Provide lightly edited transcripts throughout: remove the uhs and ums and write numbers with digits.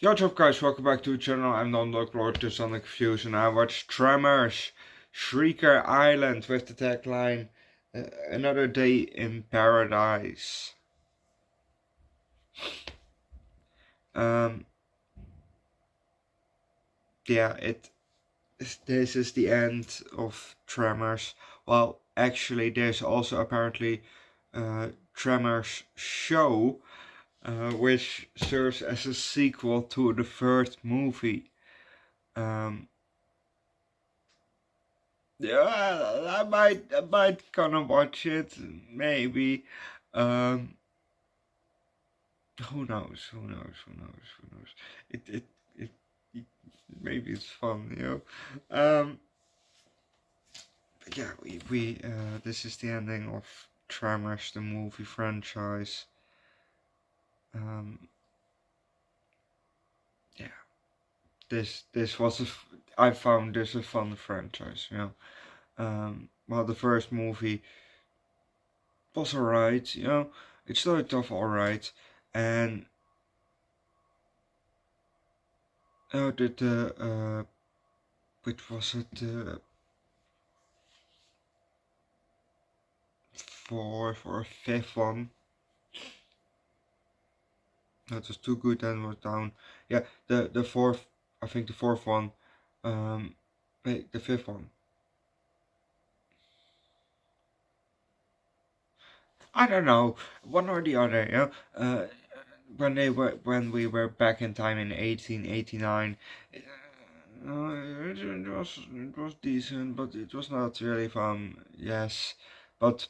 Yo, what's up guys, welcome back to the channel. I'm the Underdog Lord to Sonic Views and I watched Tremors, Shrieker Island with the tagline, Another Day in Paradise. Um, yeah, this is the end of Tremors. Well, actually there's also apparently Tremors show, which serves as a sequel to the first movie. Yeah, I might gonna watch it, maybe. Um, who knows? Who knows? Who knows? Who knows? It, it, it, it maybe it's fun, you know. But yeah, this is the ending of Tremors, the movie franchise. Um, yeah, this was I found this a fun franchise, you know. Well, the first movie was alright, you know. It started off alright, and which was it? Fourth or fifth one. That was too good and was down. Yeah, the fourth. I think the fourth one. Wait, the fifth one. I don't know, one or the other. You know, when we were back in time in 1889. It was decent, but it was not really fun. Yes, but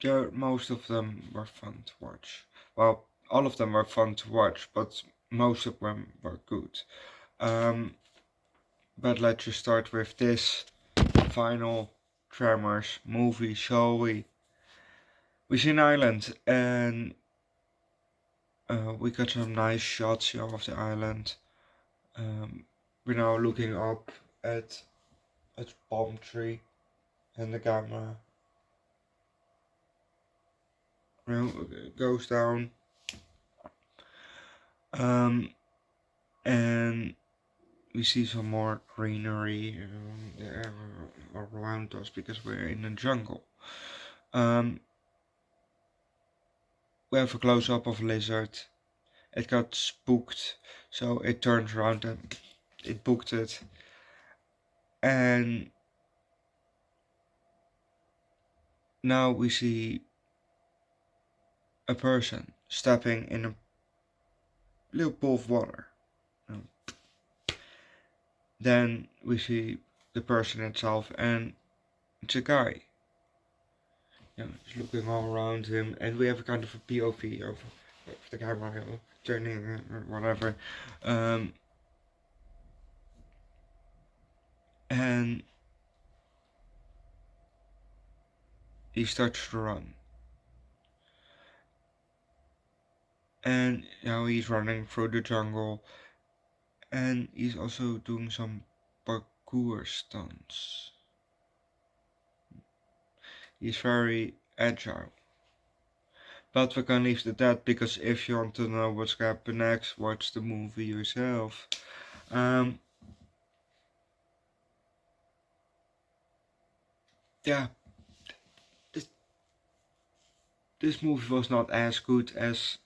yeah, most of them were fun to watch. Well, all of them were fun to watch, but most of them were good. Um, but let's just start with this final Tremors movie, shall we? We see an island, and we got some nice shots here of the island. We're now looking up at a palm tree, and the camera goes down. And we see some more greenery around us because we're in a jungle. We have a close-up of a lizard. It got spooked, so it turns around and it booked it. And now we see a person stepping in a little pool of water. Then we see the person itself, and it's a guy. He's looking all around him, and we have a kind of a POV of the camera turning or whatever. And he starts to run. And now he's running through the jungle, and he's also doing some parkour stunts. He's very agile. But we can leave it at that, because if you want to know what's gonna happen next, watch the movie yourself. Yeah, this movie was not as good as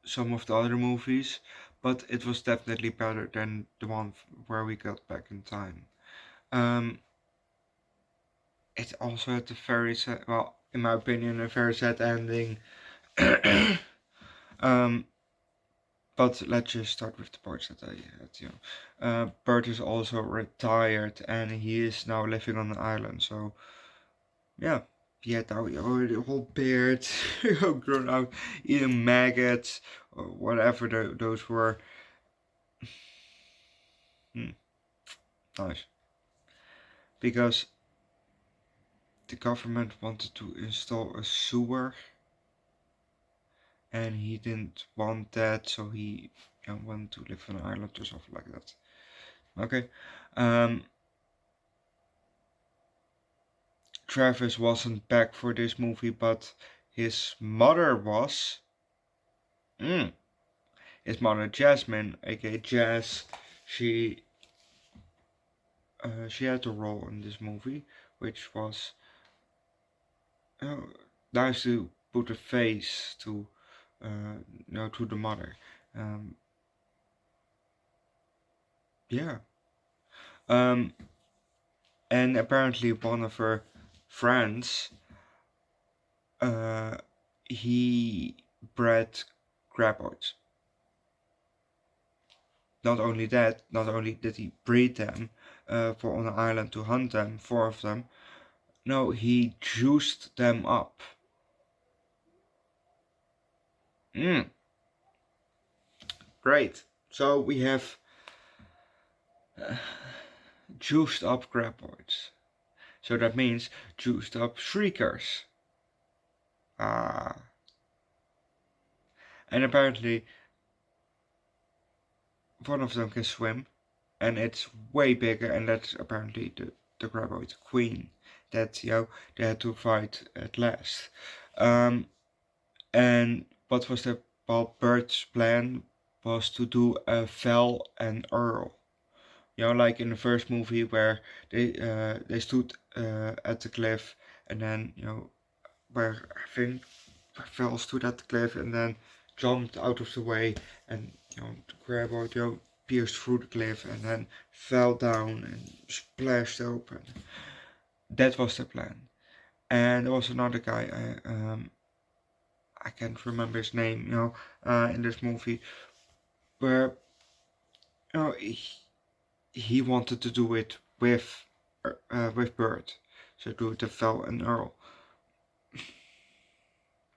some of the other movies, but it was definitely better than the one where we got back in time. It also had a very sad, well, in my opinion, a very sad ending. um, but let's just start with the parts that I had. Bert is also retired, and he is now living on an island. So yeah, he had already a whole beard, grown out, eating maggots or whatever those were. Nice. Because the government wanted to install a sewer, and he didn't want that, so he wanted to live on an island or something like that. Okay. Travis wasn't back for this movie, but his mother was, His mother Jasmine, aka Jazz, she had a role in this movie, which was uh, nice to put a face to, to the mother. Um, yeah. Um, and apparently one of her friends, uh, he bred graboids. Not only that, not only did he breed them for on an island to hunt them, 4 of them. No, he juiced them up. Mm, great. So we have uh, juiced up graboids. So that means juiced up shriekers. Ah. And apparently one of them can swim, and it's way bigger, and that's apparently the graboid queen that they had to fight at last. And what was the Bert's plan was to do a Vel and Earl. Like in the first movie where they stood at the cliff, and then where I think Vel stood at the cliff and then jumped out of the way, and the graboid pierced through the cliff and then fell down and splashed open. That was the plan. And there was another guy, I can't remember his name, in this movie, where he wanted to do it with Bert, so do it with Vel and Earl.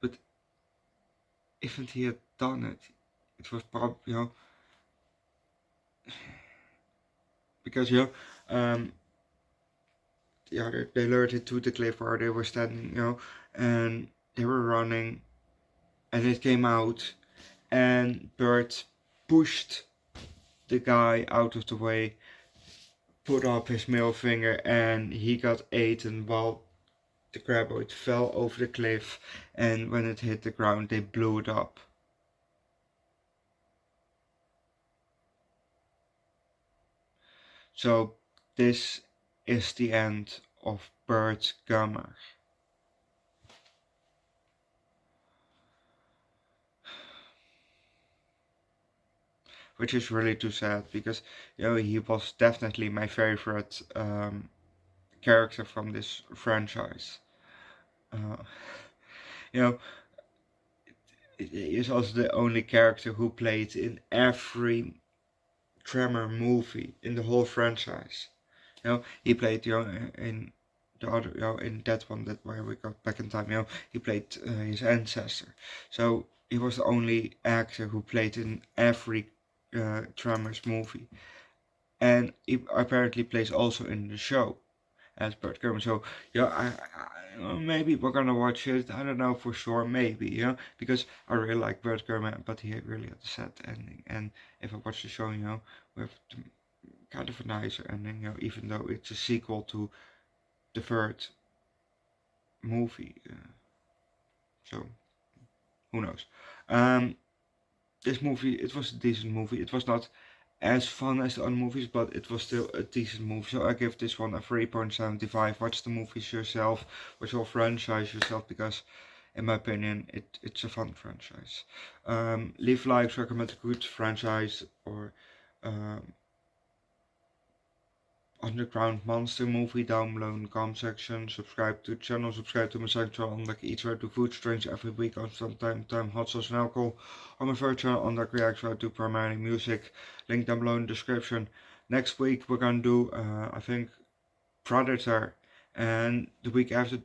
But if he had done it, it was probably because they lured it to the cliff where they were standing, and they were running, and it came out, and Bert pushed the guy out of the way, put up his middle finger, and he got eaten while the graboid fell over the cliff, and when it hit the ground, they blew it up. So this is the end of Bert Gummer. Which is really too sad because he was definitely my favorite character from this franchise. Uh, you know, he is also the only character who played in every Tremor movie in the whole franchise. He played in the other in that one that where we got back in time. He played his ancestor. So he was the only actor who played in every Tremors movie, and he apparently plays also in the show as Bert Kerman. So maybe we're gonna watch it. I don't know for sure. Maybe because I really like Bert Kerman, but he really had a sad ending. And if I watch the show, with kind of a nicer ending, even though it's a sequel to the third movie. So who knows? This movie, it was a decent movie. It was not as fun as the other movies, but it was still a decent movie. So I give this one a 3.75. Watch the movies yourself, watch your franchise yourself, because in my opinion, it's a fun franchise. Leave likes, recommend a good franchise, or Underground Monster movie down below in the comment section. Subscribe to the channel, subscribe to my second channel Underdog Eats where I do food strange every week on some time hot sauce and alcohol. On my third channel Underdog Reacts where I do primarily music. Link down below in the description. Next week we're gonna do I think Predator, and the week after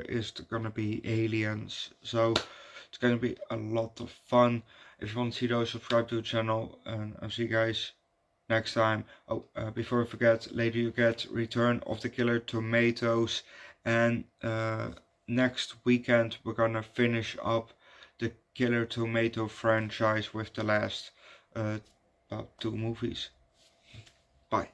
is gonna be Aliens. So it's gonna be a lot of fun. If you want to see those, subscribe to the channel, and I'll see you guys next time. Before I forget, later you get Return of the Killer Tomatoes, and next weekend we're gonna finish up the Killer Tomato franchise with the last about 2 movies. Bye.